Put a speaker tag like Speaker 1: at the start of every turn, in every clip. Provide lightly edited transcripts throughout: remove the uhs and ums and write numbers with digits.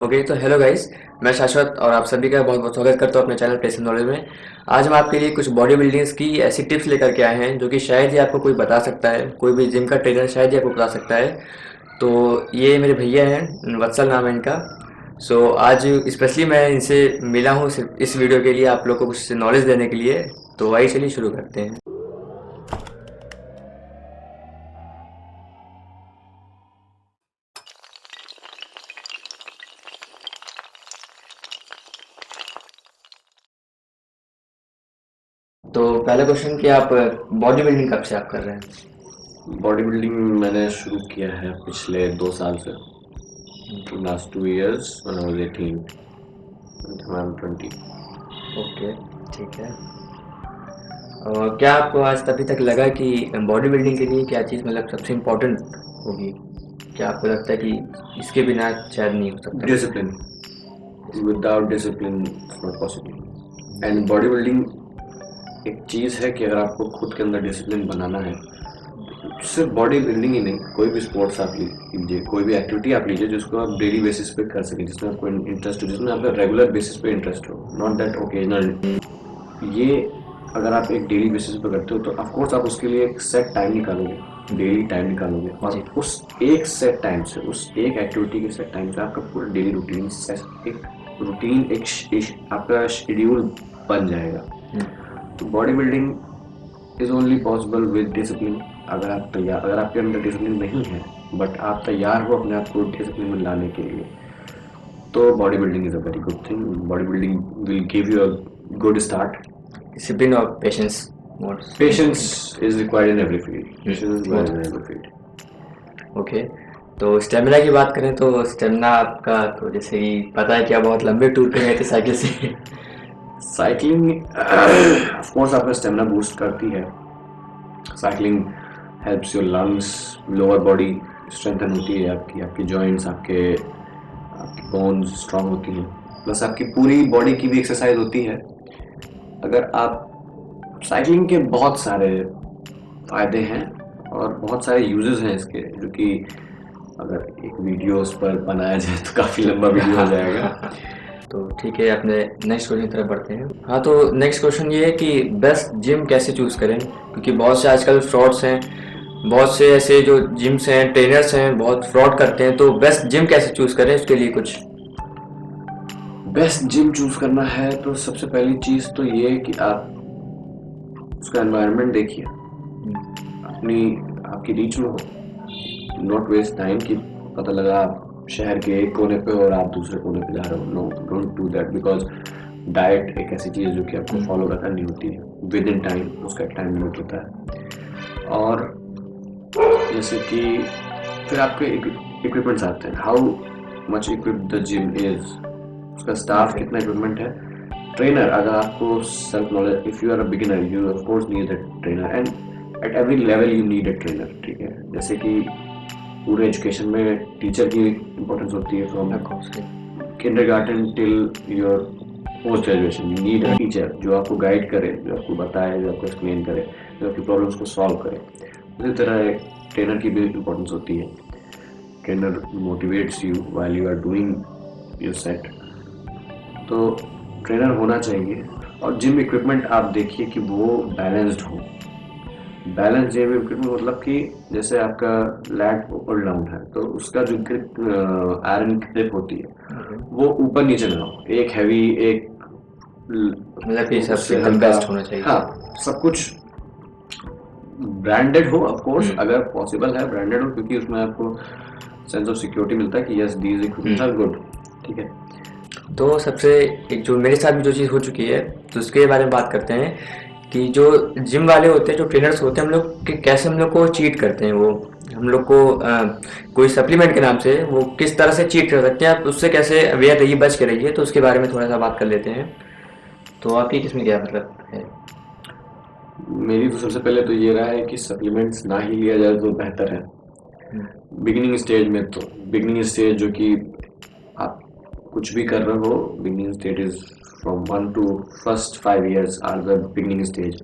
Speaker 1: Okay तो hello guys. मैं शाश्वत और आप सभी का बहुत बहुत स्वागत करता हूँ अपने चैनल प्लेसन नॉलेज में। आज हम आपके लिए कुछ बॉडी बिल्डिंग्स की ऐसी टिप्स लेकर के आए हैं जो कि शायद ही आपको कोई बता सकता है, कोई भी जिम का ट्रेनर शायद ही आपको बता सकता है। तो ये मेरे भैया हैं, वत्सल नाम है इनका। सो आज स्पेशली मैं इनसे मिला हूँ सिर्फ इस वीडियो के लिए, आप लोग को कुछ नॉलेज देने के लिए। तो आइए चलिए शुरू करते हैं। तो पहला क्वेश्चन कि आप बॉडी बिल्डिंग कब से आप कर रहे हैं?
Speaker 2: बॉडी बिल्डिंग मैंने शुरू किया है पिछले 2 साल से। Last 2 years when I was 18 until I'm 20।
Speaker 1: Okay, ठीक है। और क्या आपको आज तभी तक लगा कि बॉडी बिल्डिंग के लिए क्या चीज़ मतलब सबसे इम्पोर्टेंट होगी? क्या आपको लगता है कि इसके बिना शायद नहीं हो सकता कुछ?
Speaker 2: Discipline, without discipline it's not possible. And body building एक चीज़ है कि अगर आपको खुद के अंदर डिसिप्लिन बनाना है, सिर्फ बॉडी बिल्डिंग ही नहीं, कोई भी स्पोर्ट्स आप लीजिए, कोई भी एक्टिविटी आप लीजिए जिसको आप डेली बेसिस पे कर सकें, जिसमें आपको इंटरेस्ट हो, जिसमें आपका रेगुलर बेसिस पे इंटरेस्ट हो, नॉट दैट ओकेजनल। ये अगर आप एक डेली बेसिस पे करते हो तो ऑफ कोर्स आप उसके लिए एक सेट टाइम निकालोगे, डेली टाइम निकालोगे,
Speaker 1: जी।
Speaker 2: और उस एक सेट टाइम से, उस एक एक्टिविटी के सेट टाइम से आपका पूरा डेली रूटीन एक रूटीन आपका शेड्यूल बन जाएगा। तो body building is only possible with discipline. अगर आपके अंदर डिसिप्लिन नहीं है बट आप तैयार हो अपने आप को डिसिप्लिन में लाने के लिए, तो body building is a very good thing. Body building will give you a good start.
Speaker 1: Discipline और patience most
Speaker 2: patience
Speaker 1: important.
Speaker 2: Is required in every field. Patience is required in
Speaker 1: most.
Speaker 2: Every field.
Speaker 1: Okay. तो stamina की बात करें तो stamina आपका तो जैसे कि पता है कि आप बहुत लंबे टूर पे गए थे साइकिल से।
Speaker 2: साइकिलिंग ऑफ कोर्स आपका स्टेमिना बूस्ट करती है। Cycling helps your lungs, lower body strengthen होती है, आपकी जॉइंट्स, आपकी बोन्स स्ट्रांग होती हैं, प्लस आपकी पूरी बॉडी की भी एक्सरसाइज होती है। अगर आप साइकिलिंग के बहुत सारे फायदे हैं और बहुत सारे यूजेस हैं इसके, जो कि अगर एक वीडियो उस पर बनाया जाए तो काफ़ी लंबा वीडियो हो जाएगा।
Speaker 1: हाँ। तो ठीक है, अपने नेक्स्ट क्वेश्चन की तरफ बढ़ते हैं। हाँ, तो नेक्स्ट क्वेश्चन ये है कि बेस्ट जिम कैसे चूज़ करें? क्योंकि बहुत से आजकल फ्रॉड्स हैं, बहुत से ऐसे जो जिम्स हैं, ट्रेनर्स हैं, बहुत फ्रॉड करते हैं। तो बेस्ट जिम कैसे चूज़ करें उसके लिए कुछ?
Speaker 2: बेस्ट जिम चूज करना है तो सबसे पहली चीज़ तो ये है कि आप उसका एनवायरनमेंट देखिए, अपनी आपकी रीच में हो। नॉट वेस्ट टाइम कि पता लगा आप शहर के एक कोने पे हो और आप दूसरे कोने पे जा रहे हो। No, don't do that, because diet एक ऐसी चीज़ जो कि आपको फॉलो करनी होती है विद इन टाइम, उसका टाइम लिमिट होता है। और जैसे कि फिर आपके इक्विपमेंट्स आते हैं, how much equip the gym is, उसका स्टाफ
Speaker 1: ओके।
Speaker 2: कितना इक्विपमेंट है। ट्रेनर, अगर आपको self knowledge, if you are a beginner you of course need a trainer, and at every level you need a trainer. ठीक है, जैसे कि पूरे एजुकेशन में टीचर की इम्पोर्टेंस होती है, from kindergarten till your post graduation you need a teacher जो आपको गाइड करे, जो आपको बताए, जो आपको एक्सप्लेन करे, जो आपकी प्रॉब्लम्स को सॉल्व करे। उसी तरह एक ट्रेनर की भी इम्पोर्टेंस होती है। Trainer motivates you while you are doing your set. तो ट्रेनर होना चाहिए। और जिम इक्विपमेंट आप देखिए कि वो बैलेंस्ड हो। बैलेंस जिम इक्विपमेंट मतलब कि जैसे आपका लैट ऊपर डाउन है तो उसका जो ग्रिप, आयरन ग्रिप होती है, वो ऊपर नीचे ना हो, एक हैवी एक
Speaker 1: मतलब कि सबसे
Speaker 2: उससे
Speaker 1: एकदम
Speaker 2: हल्का।
Speaker 1: बेस्ट होना चाहिए।
Speaker 2: हाँ, सब कुछ ब्रांडेड हो, ऑफ कोर्स
Speaker 1: हम्म।
Speaker 2: अगर पॉसिबल है ब्रांडेड हो, क्योंकि उसमें आपको सेंस ऑफ सिक्योरिटी मिलता है कि yes these equipments are good. ठीक है।
Speaker 1: तो सबसे एक जो मेरे साथ भी जो चीज़ हो चुकी है, तो उसके बारे में बात करते हैं कि जो जिम वाले होते हैं, जो ट्रेनर्स होते हैं, हम लोग के कैसे हम लोग को चीट करते हैं वो। हम लोग को कोई सप्लीमेंट के नाम से वो किस तरह से चीट कर सकते हैं, आप उससे कैसे अवेयर रहिए, बच के रहिए। तो उसके बारे में थोड़ा सा बात कर लेते हैं। तो आपकी किसमें क्या मतलब है?
Speaker 2: मेरी तो सबसे पहले तो ये रहा है कि सप्लीमेंट्स ना ही लिया जाए तो बेहतर है बिगिनिंग स्टेज में। तो बिगिनिंग स्टेज जो कि आप कुछ भी कर रहे हो, beginning stage is from 1 to first 5 years are the beginning stage.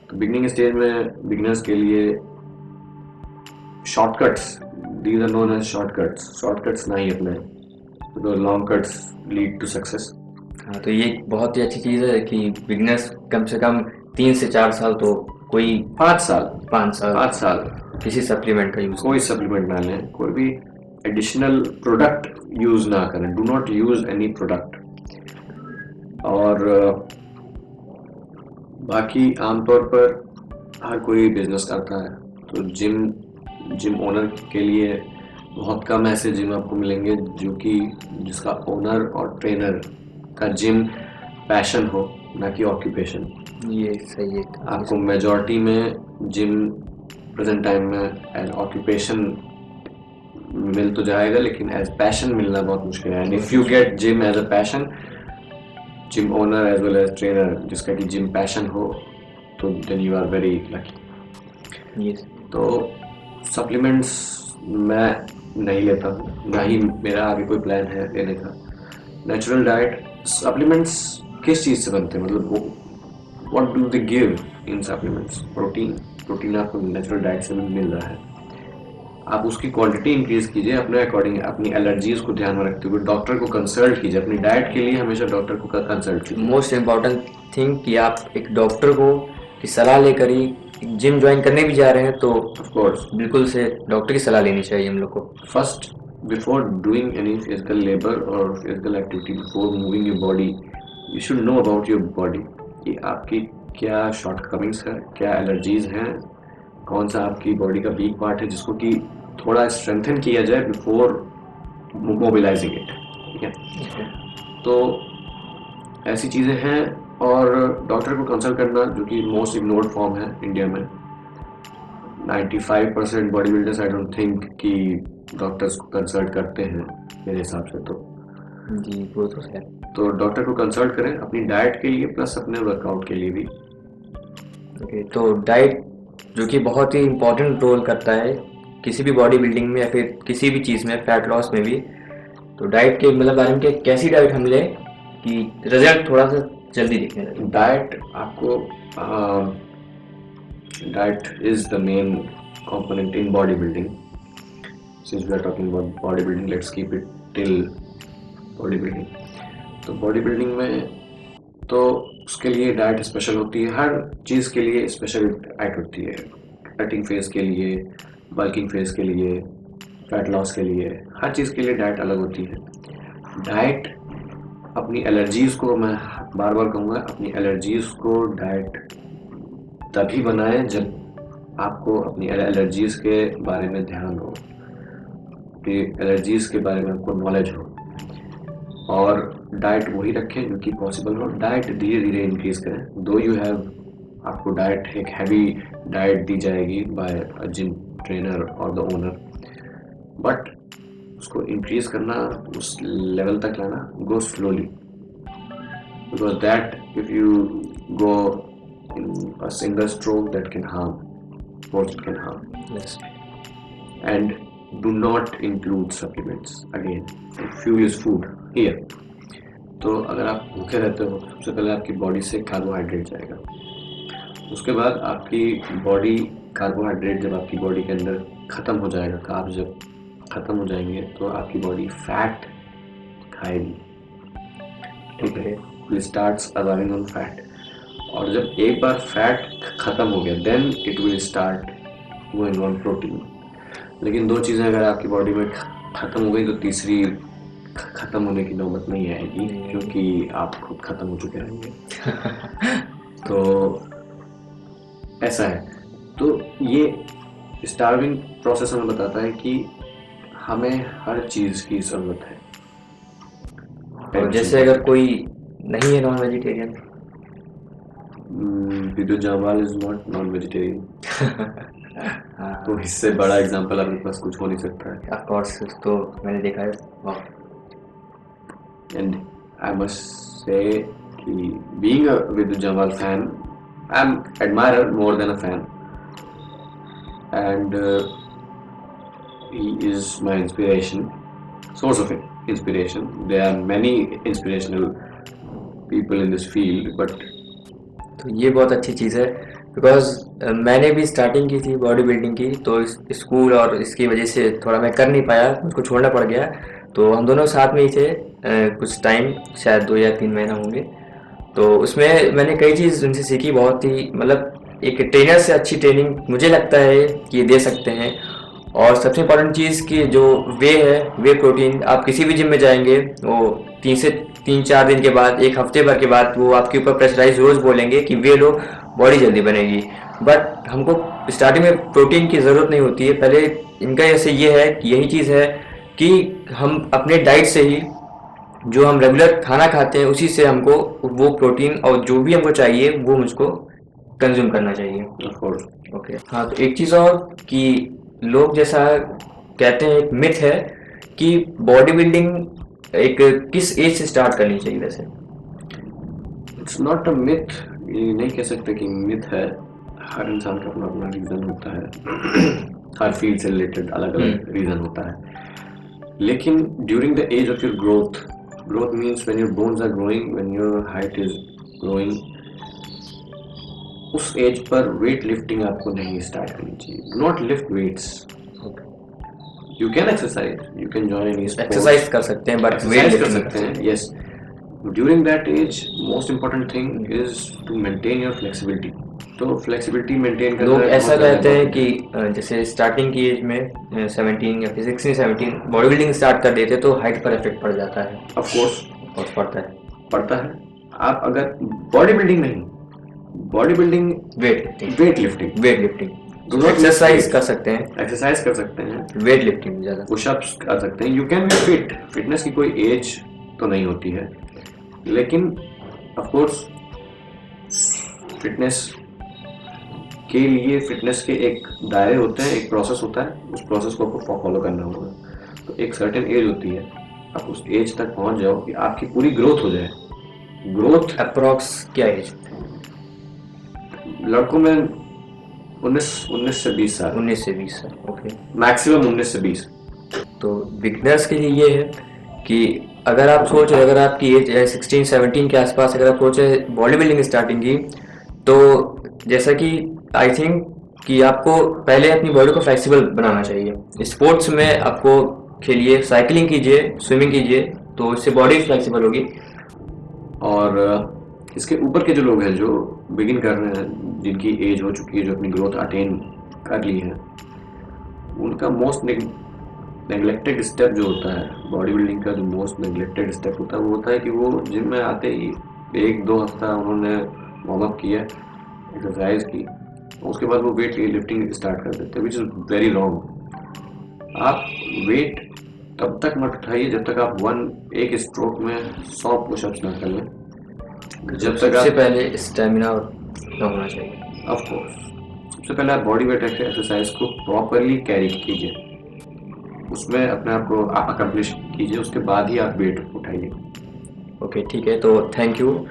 Speaker 2: तो बिगिनिंग स्टेज में बिगिनर्स के लिए shortcuts, these are known as shortcuts, shortcuts नहीं अपने। because long cuts lead to success.
Speaker 1: हाँ, तो ये बहुत ही अच्छी चीज़ है कि बिगनर्स कम से कम 3 से 4 साल तो कोई
Speaker 2: 5 साल
Speaker 1: 5 साल किसी सप्लीमेंट का यूज़
Speaker 2: कोई सप्लीमेंट ना लें, कोई भी एडिशनल प्रोडक्ट यूज ना करें, do not use any product. और बाकी आमतौर पर हर कोई बिजनेस करता है, तो जिम ओनर के लिए बहुत कम ऐसे जिम आपको मिलेंगे जो कि जिसका ओनर और ट्रेनर का जिम पैशन हो, ना कि ऑक्यूपेशन।
Speaker 1: ये सही है।
Speaker 2: आपको मेजॉरिटी में जिम प्रेजेंट टाइम में एज ऑक्यूपेशन मिल तो जाएगा, लेकिन एज पैशन मिलना बहुत मुश्किल है। And if you get gym as a passion, gym owner as well as trainer जिसका कि जिम पैशन हो, तो then you are very lucky.
Speaker 1: Yes.
Speaker 2: तो सप्लीमेंट्स मैं नहीं लेता हूँ, ना ही मेरा आगे कोई प्लान है लेने का। नेचुरल डाइट, सप्लीमेंट्स किस चीज़ से बनते हैं, मतलब what do they give in supplements? Protein आपको नेचुरल डाइट से भी मिल रहा है। आप उसकी क्वांटिटी इंक्रीज कीजिए अपने अकॉर्डिंग, अपनी एलर्जीज को ध्यान में रखते हुए डॉक्टर को कंसल्ट कीजिए। अपनी डाइट के लिए हमेशा डॉक्टर को कंसल्ट कीजिए।
Speaker 1: मोस्ट इम्पॉर्टेंट थिंग कि आप एक डॉक्टर को की सलाह लेकर ही जिम ज्वाइन करने भी जा रहे हैं तो
Speaker 2: ऑफ कोर्स
Speaker 1: बिल्कुल से डॉक्टर की सलाह लेनी चाहिए हम लोग को।
Speaker 2: First before doing any physical labour और physical activity, before moving your body, you should know about your body कि आपकी क्या शॉर्टकमिंग्स है, क्या एलर्जीज हैं, कौन सा आपकी बॉडी का वीक पार्ट है जिसको कि थोड़ा स्ट्रेंथन किया जाए बिफोर मोबिलाइजिंग इट। ठीक है, तो ऐसी चीज़ें हैं। और डॉक्टर को कंसल्ट करना, जो कि मोस्ट इग्नोर्ड फॉर्म है इंडिया में। 95% body builders I don't think कि डॉक्टर्स को कंसल्ट करते हैं मेरे हिसाब से। तो
Speaker 1: जी वो तो है।
Speaker 2: तो डॉक्टर को कंसल्ट करें अपनी डाइट के लिए प्लस अपने वर्कआउट के लिए भी।
Speaker 1: ओके, तो डाइट जो कि बहुत ही इम्पोर्टेंट रोल करता है किसी भी बॉडी बिल्डिंग में या फिर किसी भी चीज़ में, फैट लॉस में भी। तो डाइट के मतलब बारे में कि कैसी डाइट हम लें कि रिजल्ट थोड़ा सा जल्दी दिखने लगे।
Speaker 2: डाइट आपको diet is the main component in bodybuilding. Since we are talking about bodybuilding, let's keep it till bodybuilding. तो bodybuilding में तो उसके लिए डाइट स्पेशल होती है, हर चीज़ के लिए स्पेशल डाइट होती है। कटिंग फेज के लिए, बल्किंग फेज के लिए, फैट लॉस के लिए, हर चीज़ के लिए डाइट अलग होती है। डाइट अपनी एलर्जीज़ को, मैं बार बार कहूँगा, अपनी एलर्जीज़ को डाइट तभी बनाएं जब आपको अपनी एलर्जीज़ के बारे में ध्यान हो, कि एलर्जीज़ के बारे में आपको नॉलेज हो, और डाइट वही रखें जो कि पॉसिबल हो। डाइट धीरे धीरे इंक्रीज करें। दो यू हैव, आपको डाइट एक हैवी डाइट दी जाएगी बाय अ जिम ट्रेनर और द ओनर, बट उसको इंक्रीज करना, उस लेवल तक लाना, गो slowly, because that if you go in a single stroke that can harm, what it can harm.
Speaker 1: Yes.
Speaker 2: And do not include supplements again. Fuel is food here. तो अगर आप भूखे रहते हो, सबसे पहले आपकी बॉडी से कार्बोहाइड्रेट जाएगा, उसके बाद आपकी बॉडी कार्बोहाइड्रेट जब आपकी बॉडी के अंदर ख़त्म हो जाएगा, कार्ब्स जब ख़त्म हो जाएंगे, तो आपकी बॉडी फैट खाएगी। ठीक है, will starts abouting on fat, और जब एक बार फैट ख़त्म हो गया, then it will start going on protein. लेकिन दो चीज़ें अगर आपकी बॉडी में ख़त्म हो गई तो तीसरी ख़त्म होने की नौबत नहीं आएगी, क्योंकि आप खुद ख़त्म हो चुके रहेंगे। तो ऐसा है। तो ये स्टार्विंग प्रोसेस हमें बताता है कि हमें हर चीज़ की ज़रूरत है।
Speaker 1: और जैसे अगर कोई नहीं है non vegetarian,
Speaker 2: Vidyut Jammwal is not non vegetarian, तो इससे बड़ा एग्जांपल आपके पास कुछ हो नहीं सकता है।
Speaker 1: ऑफ कोर्स, तो मैंने देखा है।
Speaker 2: एंड आई मस्ट से कि being a Vidyut Jammwal fan, I am admirer more than a fan, and he is my inspiration, source of inspiration. There are many inspirational people in this field, but
Speaker 1: तो ये बहुत अच्छी चीज़ है, because मैंने भी starting की थी बॉडी बिल्डिंग की, तो स्कूल और इसकी वजह से थोड़ा मैं कर नहीं पाया, मुझको छोड़ना पड़ गया। तो हम दोनों साथ में ही थे कुछ टाइम, शायद 2 या 3 महीना होंगे। तो उसमें मैंने कई चीज़ उनसे सीखी, बहुत ही मतलब एक ट्रेनर से अच्छी ट्रेनिंग मुझे लगता है कि ये दे सकते हैं। और सबसे इम्पोर्टेंट चीज़ कि जो वे है, वे प्रोटीन, आप किसी भी जिम में जाएंगे वो 3 दिन के बाद, एक हफ्ते भर के बाद वो आपके ऊपर प्रेशराइज रोज़ बोलेंगे कि वे लो, बॉडी जल्दी बनेगी। बट हमको स्टार्टिंग में प्रोटीन की ज़रूरत नहीं होती है। पहले इनका जैसे ये है कि यही चीज़ है कि हम अपने डाइट से ही, जो हम रेगुलर खाना खाते हैं उसी से हमको वो प्रोटीन और जो भी हमको चाहिए वो मुझको कंज्यूम करना चाहिए।
Speaker 2: Of course.
Speaker 1: ओके, हाँ, तो एक चीज़ और कि लोग जैसा कहते हैं, एक मिथ है कि बॉडी बिल्डिंग एक किस एज से स्टार्ट करनी चाहिए वैसे?
Speaker 2: इट्स नॉट अ मिथ, ये नहीं कह सकते कि मिथ है। हर इंसान का अपना अपना रीज़न होता है हर फील्ड से रिलेटेड अलग अलग रीज़न होता है। लेकिन during the age of your growth, growth means when your bones are growing, when your height is growing, उस एज पर वेट लिफ्टिंग आपको नहीं स्टार्ट करनी चाहिए। Not lift weights, you can exercise, you can join any sport,
Speaker 1: exercise कर सकते हैं बट वेट
Speaker 2: एक्सरसाइज कर
Speaker 1: लिफ्टिंग
Speaker 2: सकते हैं, yes. During that age most important thing is to maintain your flexibility. तो फ्लेक्सिबिलिटी मेंटेन करना
Speaker 1: लोग
Speaker 2: बहुत
Speaker 1: ऐसा
Speaker 2: ज़्यादा
Speaker 1: कहते हैं
Speaker 2: important
Speaker 1: कि जैसे स्टार्टिंग की एज में 17 या फिर 16-17 बॉडी बिल्डिंग स्टार्ट कर देते तो हाइट पर इफेक्ट पड़ जाता है।
Speaker 2: है। ऑफ कोर्स
Speaker 1: और पड़ता है।
Speaker 2: पड़ता है। आप अगर बॉडी बिल्डिंग नहीं, body building,
Speaker 1: weight lifting,
Speaker 2: weight lifting,
Speaker 1: तो एक्सरसाइज कर सकते हैं,
Speaker 2: एक्सरसाइज कर सकते हैं,
Speaker 1: वेट लिफ्टिंग ज़्यादा।
Speaker 2: पुशअप्स कर सकते हैं। You can be fit, fitness की कोई एज तो नहीं होती है, लेकिन ऑफ कोर्स फिटनेस के लिए, फिटनेस के एक दायरे होते हैं, एक प्रोसेस होता है, उस प्रोसेस को आपको फॉलो करना होगा। तो एक सर्टेन एज होती है, आप उस एज तक पहुंच जाओ कि आपकी पूरी ग्रोथ हो जाए। ग्रोथ
Speaker 1: अप्रॉक्स क्या एज?
Speaker 2: लड़कों में 19 से 20 साल,
Speaker 1: 19 से 20 साल, ओके।
Speaker 2: मैक्सिमम 19 से 20।
Speaker 1: तो बिगनर्स के लिए ये है कि अगर आप सोच रहे, अगर आपकी एज 16-17 के आसपास अगर आप सोच रहे बॉडी बिल्डिंग स्टार्टिंग की, तो जैसा कि आई थिंक कि आपको पहले अपनी बॉडी को फ्लेक्सिबल बनाना चाहिए। स्पोर्ट्स में आपको खेलिए, साइकिलिंग कीजिए, स्विमिंग कीजिए, तो इससे बॉडी फ्लेक्सिबल होगी।
Speaker 2: और इसके ऊपर के जो लोग हैं जो बिगिन कर रहे हैं, जिनकी एज हो चुकी है, जो अपनी ग्रोथ अटेन कर ली है, उनका मोस्ट नेग्लेक्टेड स्टेप जो होता है बॉडी बिल्डिंग का, जो मोस्ट नेग्लेक्टेड स्टेप होता है वो होता है कि वो जिम में आते ही 1-2 हफ्ता उन्होंने वार्म अप किया, एक्सरसाइज की, उसके बाद वो वेट लिफ्टिंग स्टार्ट कर देते हैं, विच इज़ वेरी रॉन्ग। आप वेट तब तक मत उठाइए जब तक आप एक स्ट्रोक में 100 पुशअप्स ना कर लें। जब तक
Speaker 1: सबसे
Speaker 2: आप,
Speaker 1: पहले स्टेमिना होना चाहिए।
Speaker 2: ऑफ कोर्स, सबसे पहले आप बॉडी वेट एक्सरसाइज को प्रॉपरली कैरी कीजिए, उसमें अपने आप को अकम्प्लिश कीजिए, उसके बाद ही आप वेट उठाइए।
Speaker 1: ओके, ठीक है, तो थैंक यू।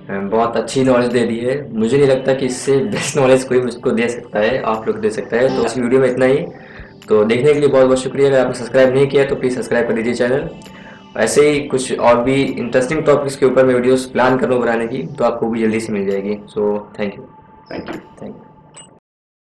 Speaker 1: बहुत अच्छी नॉलेज दे दी है। मुझे नहीं लगता कि इससे बेस्ट नॉलेज कोई मुझको दे सकता है, आप लोग दे सकता है। तो इस वीडियो में इतना ही। तो देखने के लिए बहुत बहुत शुक्रिया। अगर आपने सब्सक्राइब नहीं किया तो प्लीज़ सब्सक्राइब कर दीजिए चैनल। ऐसे ही कुछ और भी इंटरेस्टिंग टॉपिक्स के ऊपर मैं वीडियोस प्लान कर रहा हूँ बनाने की, तो आपको भी जल्दी से मिल जाएगी। So thank you.
Speaker 2: Thank you.
Speaker 1: Thank you.